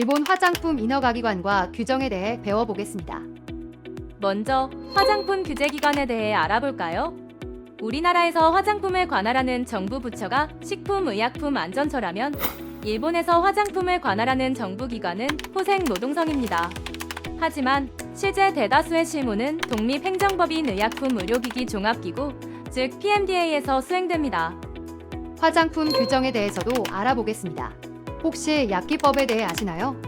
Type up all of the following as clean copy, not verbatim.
일본 화장품 인허가기관과 규정에 대해 배워보겠습니다. 먼저 화장품 규제기관에 대해 알아볼까요? 우리나라에서 화장품을 관할하는 정부 부처가 식품의약품안전처라면 일본에서 화장품을 관할하는 정부 기관은 호생노동성입니다. 하지만 실제 대다수의 실무는 독립행정법인 의약품의료기기 종합기구, 즉 PMDA에서 수행됩니다. 화장품 규정에 대해서도 알아보겠습니다. 혹시 약기법에 대해 아시나요?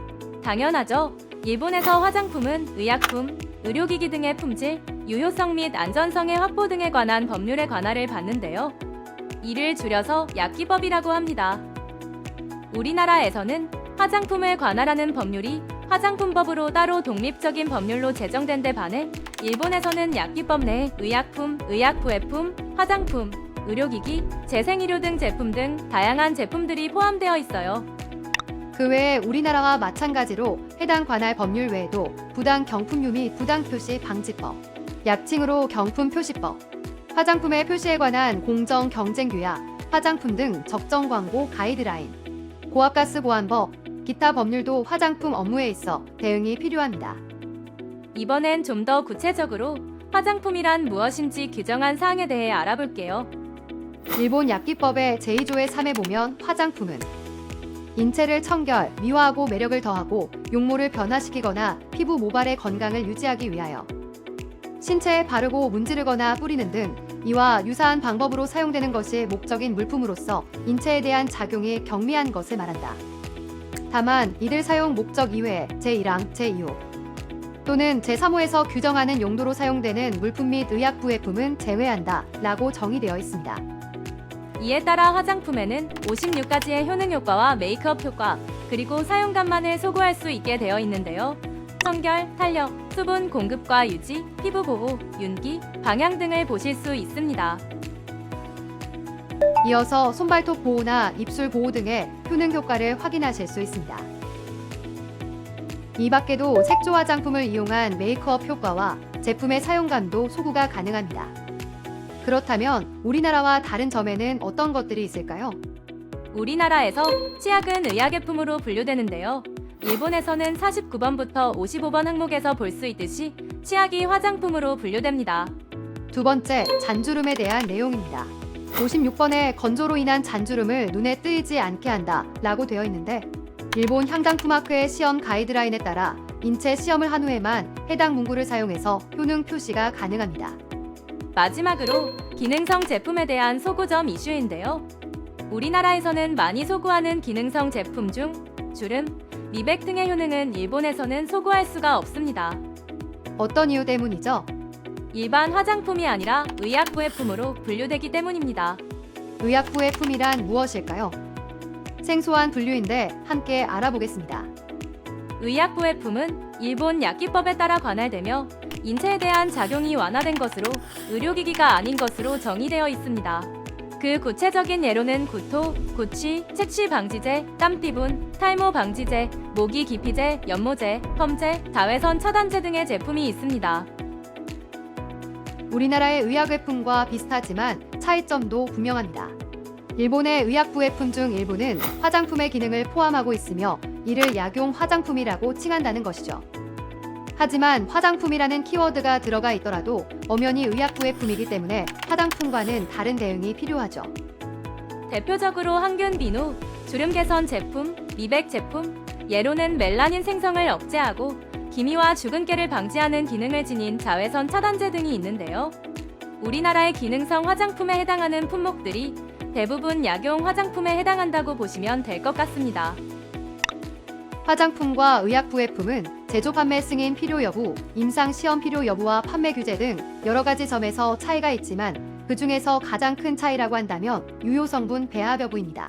당연하죠. 일본에서 화장품은 의약품, 의료기기 등의 품질, 유효성 및 안전성의 확보 등에 관한 법률의 관할을 받는데요. 이를 줄여서 약기법이라고 합니다. 우리나라에서는 화장품을 관할하는 법률이 화장품법으로 따로 독립적인 법률로 제정된 데 반해 일본에서는 약기법 내에 의약품, 의약부외품, 화장품, 의료기기, 재생의료 등 제품 등 다양한 제품들이 포함되어 있어요. 그 외에 우리나라와 마찬가지로 해당 관할 법률 외에도 부당 경품류 및 부당 표시 방지법, 약칭으로 경품표시법, 화장품의 표시에 관한 공정 경쟁 규약, 화장품 등 적정 광고 가이드라인, 고압가스 보안법, 기타 법률도 화장품 업무에 있어 대응이 필요합니다. 이번엔 좀 더 구체적으로 화장품이란 무엇인지 규정한 사항에 대해 알아볼게요. 일본 약기법의 제2조의 3에 보면 화장품은 인체를 청결, 미화하고 매력을 더하고 용모를 변화시키거나 피부 모발의 건강을 유지하기 위하여 신체에 바르고 문지르거나 뿌리는 등 이와 유사한 방법으로 사용되는 것이 목적인 물품으로서 인체에 대한 작용이 경미한 것을 말한다. 다만 이들 사용 목적 이외에 제1항, 제2호 또는 제3호에서 규정하는 용도로 사용되는 물품 및 의약부외품은 제외한다 라고 정의되어 있습니다. 이에 따라 화장품에는 56가지의 효능 효과와 메이크업 효과, 그리고 사용감만을 소구할 수 있게 되어 있는데요. 청결, 탄력, 수분 공급과 유지, 피부 보호, 윤기, 방향 등을 보실 수 있습니다. 이어서 손발톱 보호나 입술 보호 등의 효능 효과를 확인하실 수 있습니다. 이 밖에도 색조 화장품을 이용한 메이크업 효과와 제품의 사용감도 소구가 가능합니다. 그렇다면 우리나라와 다른 점에는 어떤 것들이 있을까요? 우리나라에서 치약은 의약예품으로 분류되는데요. 일본에서는 49번부터 55번 항목에서 볼 수 있듯이 치약이 화장품으로 분류됩니다. 두 번째, 잔주름에 대한 내용입니다. 56번에 건조로 인한 잔주름을 눈에 띄지 않게 한다 라고 되어 있는데 일본 향당품학회의 시험 가이드라인에 따라 인체 시험을 한 후에만 해당 문구를 사용해서 효능 표시가 가능합니다. 마지막으로 기능성 제품에 대한 소구점 이슈인데요. 우리나라에서는 많이 소구하는 기능성 제품 중 주름, 미백 등의 효능은 일본에서는 소구할 수가 없습니다. 어떤 이유 때문이죠? 일반 화장품이 아니라 의약부외품으로 분류되기 때문입니다. 의약부외품이란 무엇일까요? 생소한 분류인데 함께 알아보겠습니다. 의약부외품은 일본 약기법에 따라 관할되며 인체에 대한 작용이 완화된 것으로 의료기기가 아닌 것으로 정의되어 있습니다. 그 구체적인 예로는 구토, 구취, 채취 방지제, 땀띠분, 탈모 방지제, 모기 기피제, 연모제, 펌제, 자외선 차단제 등의 제품이 있습니다. 우리나라의 의약외품과 비슷하지만 차이점도 분명합니다. 일본의 의약부외품 중 일부는 화장품의 기능을 포함하고 있으며 이를 약용 화장품이라고 칭한다는 것이죠. 하지만 화장품이라는 키워드가 들어가 있더라도 엄연히 의약부외품이기 때문에 화장품과는 다른 대응이 필요하죠. 대표적으로 항균 비누, 주름 개선 제품, 미백 제품, 예로는 멜라닌 생성을 억제하고 기미와 주근깨를 방지하는 기능을 지닌 자외선 차단제 등이 있는데요. 우리나라의 기능성 화장품에 해당하는 품목들이 대부분 약용 화장품에 해당한다고 보시면 될 것 같습니다. 화장품과 의약부외품은 제조 판매 승인 필요 여부, 임상 시험 필요 여부와 판매 규제 등 여러 가지 점에서 차이가 있지만 그 중에서 가장 큰 차이라고 한다면 유효 성분 배합 여부입니다.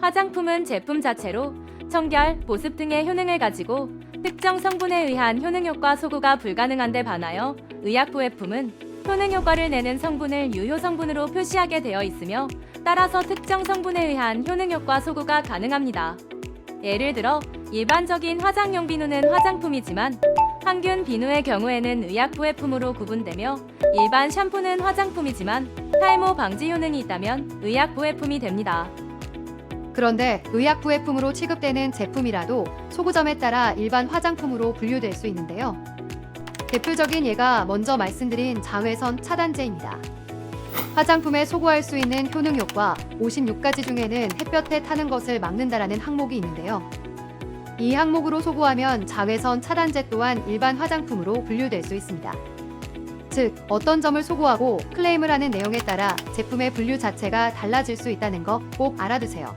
화장품은 제품 자체로 청결, 보습 등의 효능을 가지고 특정 성분에 의한 효능 효과 소구가 불가능한 데 반하여 의약부외품은 효능 효과를 내는 성분을 유효 성분으로 표시하게 되어 있으며 따라서 특정 성분에 의한 효능 효과 소구가 가능합니다. 예를 들어 일반적인 화장용 비누는 화장품이지만 항균 비누의 경우에는 의약부외품으로 구분되며 일반 샴푸는 화장품이지만 탈모 방지 효능이 있다면 의약부외품이 됩니다. 그런데 의약부회품으로 취급되는 제품이라도 소구점에 따라 일반 화장품으로 분류될 수 있는데요. 대표적인 예가 먼저 말씀드린 자외선 차단제입니다. 화장품에 소구할 수 있는 효능 효과 56가지 중에는 햇볕에 타는 것을 막는다라는 항목이 있는데요. 이 항목으로 소구하면 자외선 차단제 또한 일반 화장품으로 분류될 수 있습니다. 즉, 어떤 점을 소구하고 클레임을 하는 내용에 따라 제품의 분류 자체가 달라질 수 있다는 거 꼭 알아두세요.